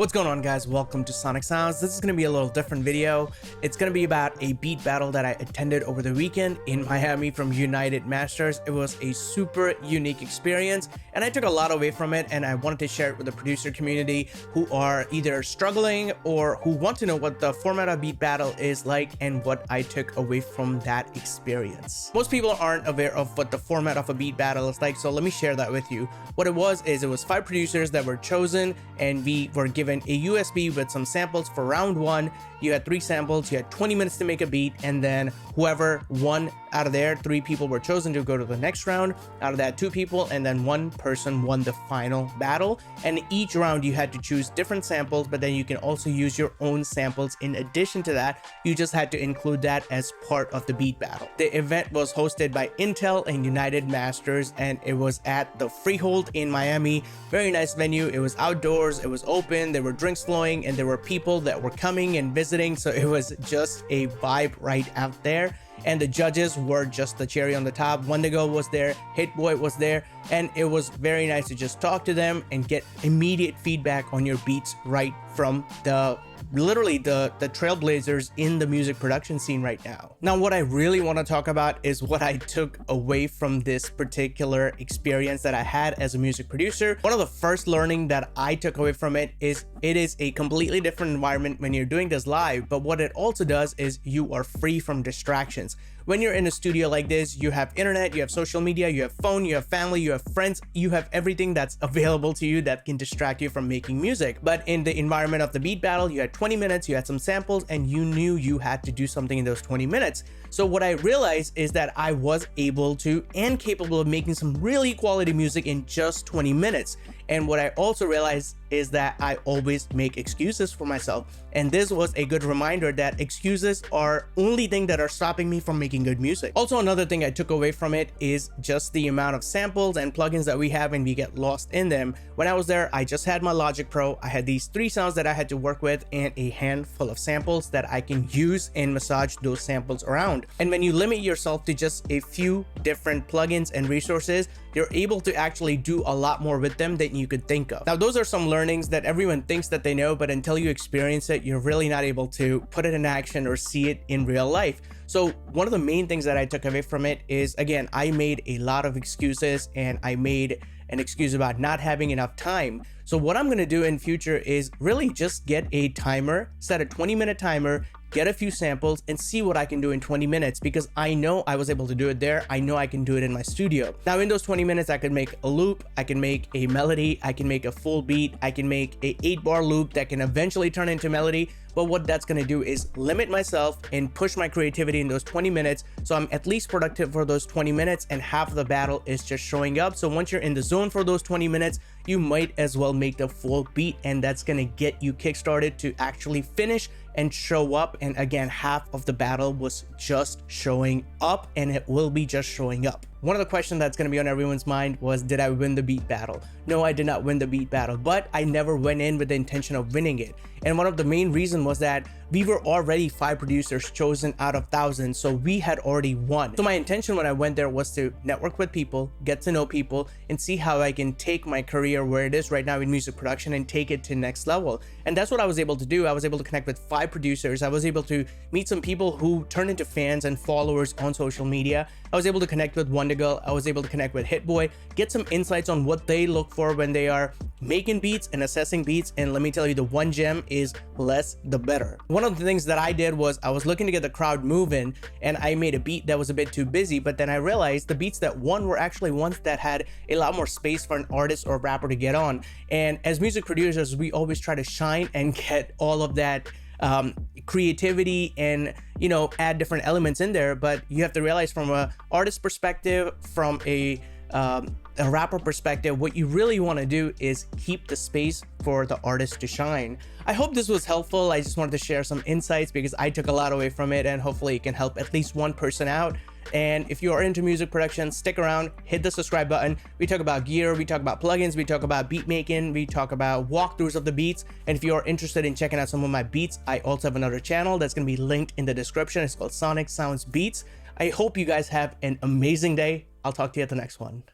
What's going on, guys? Welcome to Sonic Sounds. This is going to be a little different video. It's going to be about a beat battle that I attended over the weekend in Miami from United Masters. It was a super unique experience and I took a lot away from it, and I wanted to share it with the producer community who are either struggling or who want to know what the format of beat battle is like and what I took away from that experience. Most people aren't aware of what the format of a beat battle is like, so let me share that with you. What it was 5 producers that were chosen, and we were given a USB with some samples for round 1. You had 3 samples, you had 20 minutes to make a beat, and then whoever won out of there, 3 people were chosen to go to the next round. Out of that, 2 people, and then 1 person won the final battle. And each round you had to choose different samples, but then you can also use your own samples in addition to that. You just had to include that as part of the beat battle. The event was hosted by Intel and United Masters, and it was at the Freehold in Miami. Very nice venue. It was outdoors, it was open, there were drinks flowing, and there were people that were coming and visiting, so it was just a vibe right out there. And the judges were just the cherry on the top. Wendigo was there, Hit Boy was there, and it was very nice to just talk to them and get immediate feedback on your beats right from literally the trailblazers in the music production scene right now. Now, what I really want to talk about is what I took away from this particular experience that I had as a music producer. One of the first learning that I took away from it is a completely different environment when you're doing this live, but what it also does is you are free from distractions. When you're in a studio like this, you have internet, you have social media, you have phone, you have family, you have friends, you have everything that's available to you that can distract you from making music. But in the environment of the beat battle, you had 20 minutes, you had some samples, and you knew you had to do something in those 20 minutes. So what I realized is that I was able to and capable of making some really quality music in just 20 minutes. And what I also realized is that I always make excuses for myself. And this was a good reminder that excuses are only thing that are stopping me from making good music. Also, another thing I took away from it is just the amount of samples and plugins that we have, and we get lost in them. When I was there, I just had my Logic Pro. I had these 3 sounds that I had to work with and a handful of samples that I can use and massage those samples around. And when you limit yourself to just a few different plugins and resources, you're able to actually do a lot more with them than you could think of. Now, those are some learnings that everyone thinks that they know, but until you experience it, you're really not able to put it in action or see it in real life. So one of the main things that I took away from it is, again, I made a lot of excuses, and I made an excuse about not having enough time. So what I'm gonna do in future is really just get a timer, set a 20-minute timer, get a few samples, and see what I can do in 20 minutes, because I know I was able to do it there. I know I can do it in my studio. Now, in those 20 minutes, I could make a loop, I can make a melody, I can make a full beat, I can make a 8-bar loop that can eventually turn into melody. But what that's going to do is limit myself and push my creativity in those 20 minutes. So I'm at least productive for those 20 minutes, and half of the battle is just showing up. So once you're in the zone for those 20 minutes, you might as well make the full beat, and that's going to get you kickstarted to actually finish and show up. And again, half of the battle was just showing up, and it will be just showing up. One of the questions that's going to be on everyone's mind was, did I win the beat battle? No, I did not win the beat battle, but I never went in with the intention of winning it. And one of the main reasons was that we were already 5 producers chosen out of thousands, so we had already won. So my intention when I went there was to network with people, get to know people, and see how I can take my career where it is right now in music production and take it to next level. And that's what I was able to do. I was able to connect with 5 producers. I was able to meet some people who turned into fans and followers on social media. I was able to connect with Wendigo. I was able to connect with Hit Boy, get some insights on what they look for when they are making beats and assessing beats. And let me tell you, the one gem is less the better. One of the things that I did was I was looking to get the crowd moving, and I made a beat that was a bit too busy, but then I realized the beats that won were actually ones that had a lot more space for an artist or rapper to get on. And as music producers, we always try to shine and get all of that creativity and, you know, add different elements in there. But you have to realize, from a artist perspective, from a rapper perspective, what you really want to do is keep the space for the artist to shine. I hope this was helpful. I just wanted to share some insights because I took a lot away from it, and hopefully it can help at least one person out. And if you are into music production, stick around, hit the subscribe button. We talk about gear, we talk about plugins, we talk about beat making, we talk about walkthroughs of the beats. And if you are interested in checking out some of my beats, I also have another channel that's going to be linked in the description. It's called Sonic Sounds Beats. I hope you guys have an amazing day. I'll talk to you at the next one.